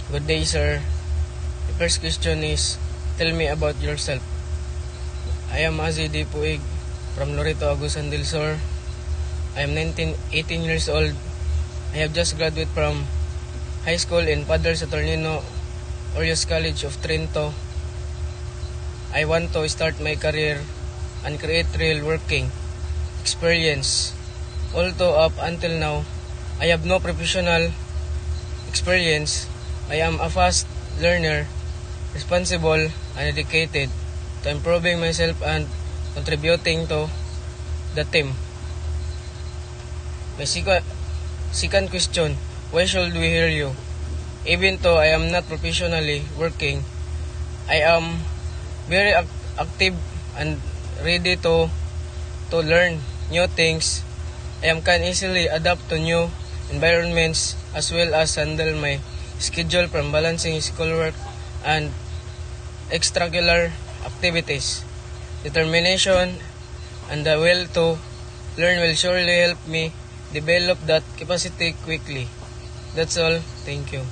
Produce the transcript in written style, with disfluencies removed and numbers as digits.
Good day, sir. The first question is, tell me about yourself. I am Azidi Puig from Loreto, Agusan del Sur. I am 18 years old. I have just graduated from high school in Padre Saturnino, Orius College of Trento. I want to start my career and create real working experience. Although up until now, I have no professional experience, I am a fast learner, responsible and dedicated to improving myself and contributing to the team. My second question, why should we hear you? Even though I am not professionally working, I am very active and ready to learn new things. I can easily adapt to new environments as well as handle my schedule from balancing schoolwork and extracurricular activities. Determination and the will to learn will surely help me develop that capacity quickly. That's all. Thank you.